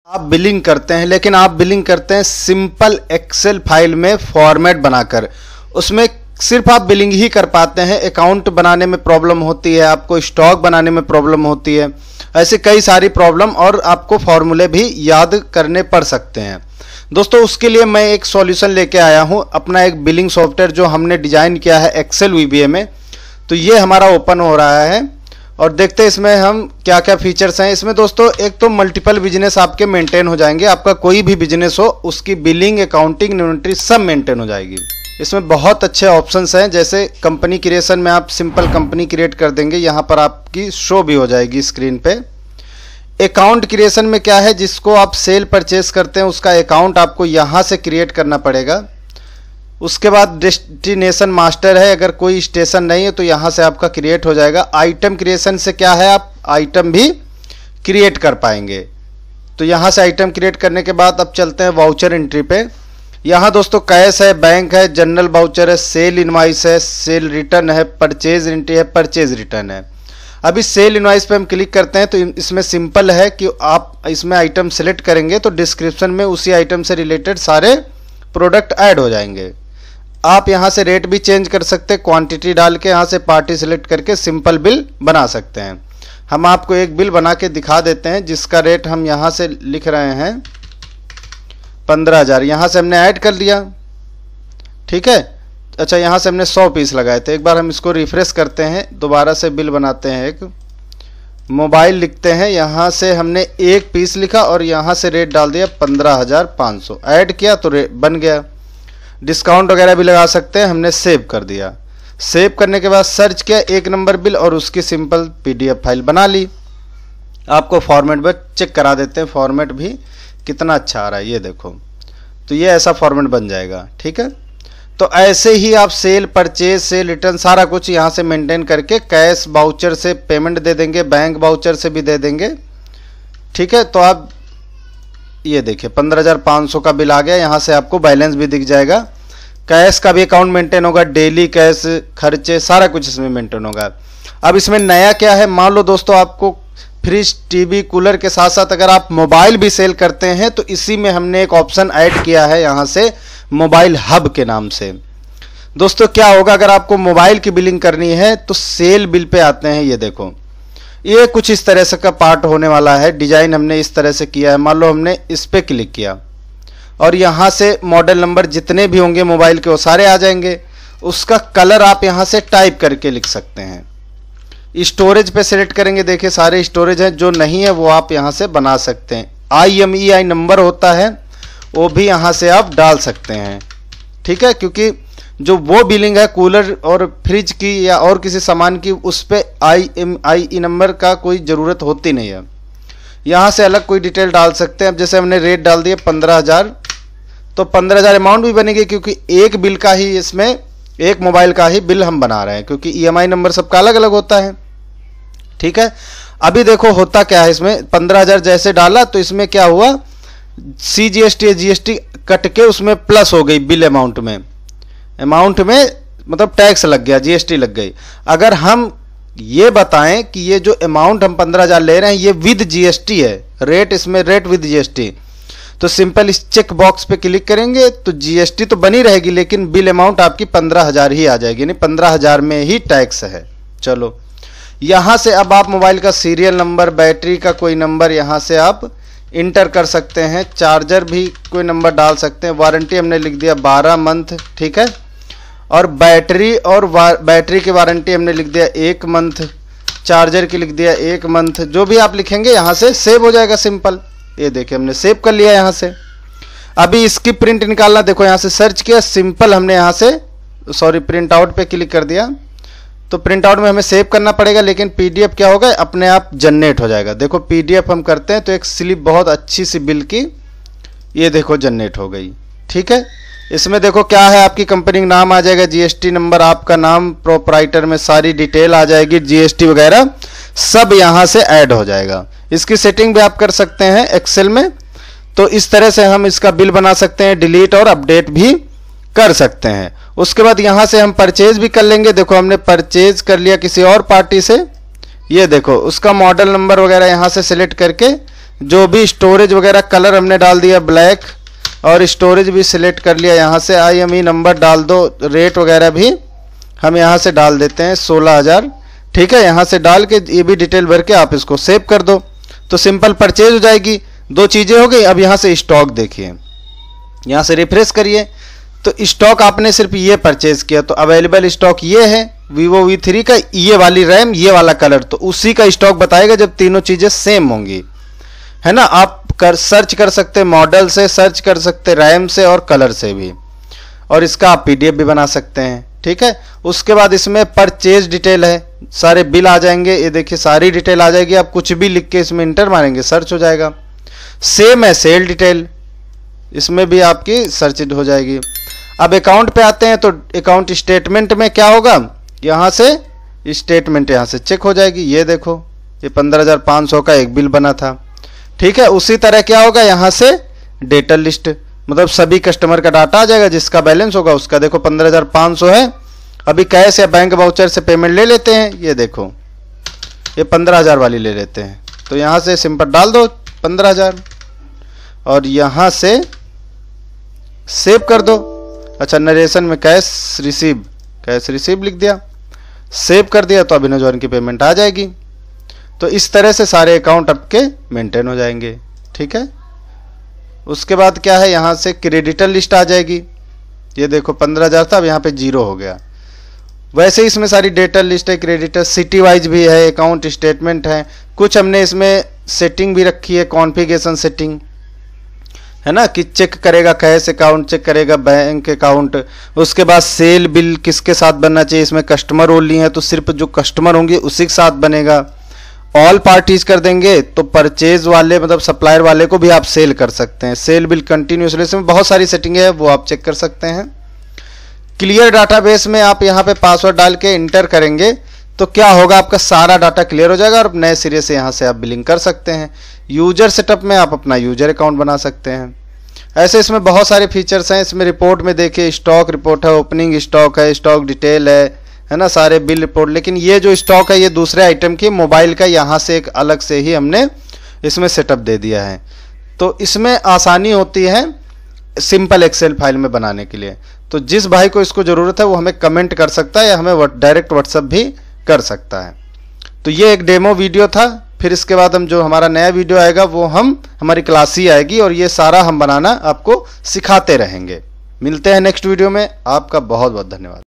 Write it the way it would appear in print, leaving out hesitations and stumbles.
आप बिलिंग करते हैं, लेकिन आप बिलिंग करते हैं सिंपल एक्सेल फाइल में फॉर्मेट बनाकर। उसमें सिर्फ आप बिलिंग ही कर पाते हैं, अकाउंट बनाने में प्रॉब्लम होती है, आपको स्टॉक बनाने में प्रॉब्लम होती है, ऐसे कई सारी प्रॉब्लम, और आपको फॉर्मूले भी याद करने पड़ सकते हैं। दोस्तों उसके लिए मैं एक सॉल्यूशन लेके आया हूं, अपना एक बिलिंग सॉफ्टवेयर जो हमने डिजाइन किया है एक्सेल वीबीए में। तो ये हमारा ओपन हो रहा है और देखते हैं इसमें हम क्या क्या फीचर्स हैं। इसमें दोस्तों एक तो मल्टीपल बिजनेस आपके मेंटेन हो जाएंगे, आपका कोई भी बिजनेस हो उसकी बिलिंग, अकाउंटिंग, इन्वेंटरी सब मेंटेन हो जाएगी। इसमें बहुत अच्छे ऑप्शंस हैं, जैसे कंपनी क्रिएशन में आप सिंपल कंपनी क्रिएट कर देंगे, यहाँ पर आपकी शो भी हो जाएगी स्क्रीन पे। अकाउंट क्रिएशन में क्या है, जिसको आप सेल परचेस करते हैं उसका अकाउंट आपको यहाँ से क्रिएट करना पड़ेगा। उसके बाद डेस्टिनेशन मास्टर है, अगर कोई स्टेशन नहीं है तो यहाँ से आपका क्रिएट हो जाएगा। आइटम क्रिएशन से क्या है, आप आइटम भी क्रिएट कर पाएंगे। तो यहाँ से आइटम क्रिएट करने के बाद अब चलते हैं वाउचर एंट्री पे। यहाँ दोस्तों कैश है, बैंक है, जनरल वाउचर है, सेल इनवाइस है, सेल रिटर्न है, परचेज एंट्री है, परचेज रिटर्न है। अभी सेल इनवाइस पे हम क्लिक करते हैं तो इसमें सिंपल है कि आप इसमें आइटम सेलेक्ट करेंगे तो डिस्क्रिप्शन में उसी आइटम से रिलेटेड सारे प्रोडक्ट ऐड हो जाएंगे। आप यहाँ से रेट भी चेंज कर सकते हैं, क्वांटिटी डाल के यहाँ से पार्टी सेलेक्ट करके सिंपल बिल बना सकते हैं। हम आपको एक बिल बना के दिखा देते हैं जिसका रेट हम यहाँ से लिख रहे हैं 15,000, यहाँ से हमने ऐड कर लिया, ठीक है। अच्छा, यहाँ से हमने 100 पीस लगाए थे। एक बार हम इसको रिफ्रेश करते हैं, दोबारा से बिल बनाते हैं, एक मोबाइल लिखते हैं, यहाँ से हमने एक पीस लिखा और यहाँ से रेट डाल दिया 15,500, ऐड किया तो रेट बन गया। डिस्काउंट वगैरह भी लगा सकते हैं, हमने सेव कर दिया। सेव करने के बाद सर्च किया, एक नंबर बिल और उसकी सिंपल पीडीएफ फाइल बना ली। आपको फॉर्मेट में चेक करा देते हैं, फॉर्मेट भी कितना अच्छा आ रहा है, ये देखो। तो ये ऐसा फॉर्मेट बन जाएगा, ठीक है। तो ऐसे ही आप सेल, परचेज, सेल रिटर्न सारा कुछ यहाँ से मेंटेन करके कैश वाउचर से पेमेंट दे देंगे, बैंक वाउचर से भी दे देंगे, ठीक है। तो आप ये देखिए 15,500 का बिल आ गया, यहाँ से आपको बैलेंस भी दिख जाएगा। कैश का भी अकाउंट मेंटेन होगा, डेली कैश, खर्चे सारा कुछ इसमें मेंटेन होगा। अब इसमें नया क्या है, मान लो दोस्तों आपको फ्रिज, टीवी, कूलर के साथ साथ अगर आप मोबाइल भी सेल करते हैं तो इसी में हमने एक ऑप्शन ऐड किया है यहाँ से, मोबाइल हब के नाम से। दोस्तों क्या होगा, अगर आपको मोबाइल की बिलिंग करनी है तो सेल बिल पे आते हैं, ये देखो ये कुछ इस तरह से का पार्ट होने वाला है। डिजाइन हमने इस तरह से किया है, मान लो हमने इस पे क्लिक किया और यहाँ से मॉडल नंबर जितने भी होंगे मोबाइल के वो सारे आ जाएंगे। उसका कलर आप यहाँ से टाइप करके लिख सकते हैं। स्टोरेज पे सिलेक्ट करेंगे, देखिए सारे स्टोरेज हैं, जो नहीं है वो आप यहाँ से बना सकते हैं। IMEI नंबर होता है वो भी यहाँ से आप डाल सकते हैं, ठीक है। क्योंकि जो वो बिलिंग है कूलर और फ्रिज की या और किसी सामान की, उस पर IMEI नंबर का कोई ज़रूरत होती नहीं है। यहाँ से अलग कोई डिटेल डाल सकते हैं। अब जैसे हमने रेट डाल दिया 15,000, तो 15,000 अमाउंट भी बनेगी, क्योंकि एक बिल का ही, इसमें एक मोबाइल का ही बिल हम बना रहे हैं, क्योंकि EMI नंबर सबका अलग अलग होता है, ठीक है। अभी देखो होता क्या है, इसमें 15,000 जैसे डाला तो इसमें क्या हुआ, CGST GST कट के उसमें प्लस हो गई बिल अमाउंट में मतलब टैक्स लग गया, GST लग गई। अगर हम ये बताएं कि ये जो अमाउंट हम 15,000 ले रहे हैं ये विद GST है, रेट इसमें रेट विद GST, तो सिंपल इस चेक बॉक्स पे क्लिक करेंगे तो GST तो बनी रहेगी, लेकिन बिल अमाउंट आपकी 15,000 ही आ जाएगी, यानी 15,000 में ही टैक्स है। चलो यहाँ से अब आप मोबाइल का सीरियल नंबर, बैटरी का कोई नंबर यहाँ से आप इंटर कर सकते हैं, चार्जर भी कोई नंबर डाल सकते हैं। वारंटी हमने लिख दिया 12 मंथ, ठीक है। और बैटरी और बैटरी की वारंटी हमने लिख दिया 1 मंथ, चार्जर की लिख दिया 1 मंथ। जो भी आप लिखेंगे यहाँ से सेव हो जाएगा सिंपल। ये देखिए हमने सेव कर लिया यहाँ से। अभी इसकी प्रिंट निकालना, देखो यहाँ से सर्च किया, सिंपल हमने यहाँ से प्रिंट आउट पे क्लिक कर दिया, तो प्रिंट आउट में हमें सेव करना पड़ेगा, लेकिन PDF क्या होगा, अपने आप जनरेट हो जाएगा। देखो PDF हम करते हैं तो एक स्लिप बहुत अच्छी सी बिल की, ये देखो जनरेट हो गई, ठीक है। इसमें देखो क्या है, आपकी कंपनी का नाम आ जाएगा, GST नंबर, आपका नाम, प्रोपराइटर में सारी डिटेल आ जाएगी, GST वगैरह सब यहाँ से ऐड हो जाएगा। इसकी सेटिंग भी आप कर सकते हैं एक्सेल में। तो इस तरह से हम इसका बिल बना सकते हैं, डिलीट और अपडेट भी कर सकते हैं। उसके बाद यहाँ से हम परचेज भी कर लेंगे। देखो हमने परचेज कर लिया किसी और पार्टी से, ये देखो उसका मॉडल नंबर वगैरह यहाँ से सिलेक्ट करके जो भी स्टोरेज वगैरह कलर हमने डाल दिया ब्लैक, और स्टोरेज भी सिलेक्ट कर लिया। यहाँ से IMEI नंबर डाल दो, रेट वगैरह भी हम यहाँ से डाल देते हैं 16,000। ठीक है, यहाँ से डाल के ये भी डिटेल भर के आप इसको सेव कर दो तो सिंपल परचेज हो जाएगी। दो चीज़ें हो गई। अब यहाँ से स्टॉक देखिए, यहाँ से रिफ्रेश करिए तो स्टॉक आपने सिर्फ ये परचेज किया तो अवेलेबल स्टॉक ये है Vivo V3 का, ये वाली रैम, ये वाला कलर, तो उसी का स्टॉक बताएगा जब तीनों चीज़ें सेम होंगी, है ना। आप सर्च कर सकते मॉडल से, सर्च कर सकते रैम से और कलर से भी, और इसका आप PDF भी बना सकते हैं। ठीक है, उसके बाद इसमें परचेज डिटेल है, सारे बिल आ जाएंगे। ये देखिए सारी डिटेल आ जाएगी। आप कुछ भी लिख के इसमें इंटर मारेंगे सर्च हो जाएगा। सेम है सेल डिटेल, इसमें भी आपकी सर्च हो जाएगी। अब अकाउंट पे आते हैं तो अकाउंट स्टेटमेंट में क्या होगा, यहाँ से स्टेटमेंट यहाँ से चेक हो जाएगी। ये देखो ये 15,500 का एक बिल बना था। ठीक है, उसी तरह क्या होगा, यहाँ से डेटा लिस्ट, मतलब सभी कस्टमर का डाटा आ जाएगा, जिसका बैलेंस होगा उसका। देखो 15,500 है। अभी कैश या बैंक वाउचर से पेमेंट ले लेते हैं। ये देखो ये 15,000 वाली ले लेते हैं, तो यहाँ से सिंपल डाल दो 15,000 और यहाँ से सेव कर दो। अच्छा, नरेशन में कैश रिसीव लिख दिया, सेव कर दिया, तो अभिनव की पेमेंट आ जाएगी। तो इस तरह से सारे अकाउंट आपके मेंटेन हो जाएंगे। ठीक है, उसके बाद क्या है, यहाँ से क्रेडिटर लिस्ट आ जाएगी। ये देखो 15,000 था, अब यहाँ पे 0 हो गया। वैसे इसमें सारी डेटा लिस्ट है, क्रेडिटर सिटी वाइज भी है, अकाउंट स्टेटमेंट है। कुछ हमने इसमें सेटिंग भी रखी है, कॉन्फ़िगरेशन सेटिंग, है ना, कि चेक करेगा कैश अकाउंट, चेक करेगा बैंक अकाउंट। उसके बाद सेल बिल किसके साथ बनना चाहिए, इसमें कस्टमर ओनली है तो सिर्फ जो कस्टमर होंगे उसी के साथ बनेगा। ऑल पार्टीज कर देंगे तो परचेज वाले मतलब सप्लायर वाले को भी आप सेल कर सकते हैं। सेल बिल कंटिन्यूसली, इसमें बहुत सारी सेटिंग है, वो आप चेक कर सकते हैं। क्लियर डाटाबेस में आप यहाँ पे पासवर्ड डाल के इंटर करेंगे तो क्या होगा, आपका सारा डाटा क्लियर हो जाएगा और नए सिरे से यहाँ से आप बिलिंग कर सकते हैं। यूजर सेटअप में आप अपना यूजर अकाउंट बना सकते हैं। ऐसे इसमें बहुत सारे फीचर्स हैं। इसमें रिपोर्ट में देखिए स्टॉक रिपोर्ट है, ओपनिंग स्टॉक है, स्टॉक डिटेल है ना, सारे बिल रिपोर्ट। लेकिन ये जो स्टॉक है ये दूसरे आइटम की मोबाइल का, यहाँ से एक अलग से ही हमने इसमें सेटअप दे दिया है। तो इसमें आसानी होती है सिंपल एक्सेल फाइल में बनाने के लिए। तो जिस भाई को इसको ज़रूरत है वो हमें कमेंट कर सकता है या हमें डायरेक्ट व्हाट्सएप भी कर सकता है। तो ये एक डेमो वीडियो था। फिर इसके बाद हम जो हमारा नया वीडियो आएगा वो हमारी क्लास ही आएगी और ये सारा हम बनाना आपको सिखाते रहेंगे। मिलते हैं नेक्स्ट वीडियो में। आपका बहुत बहुत धन्यवाद।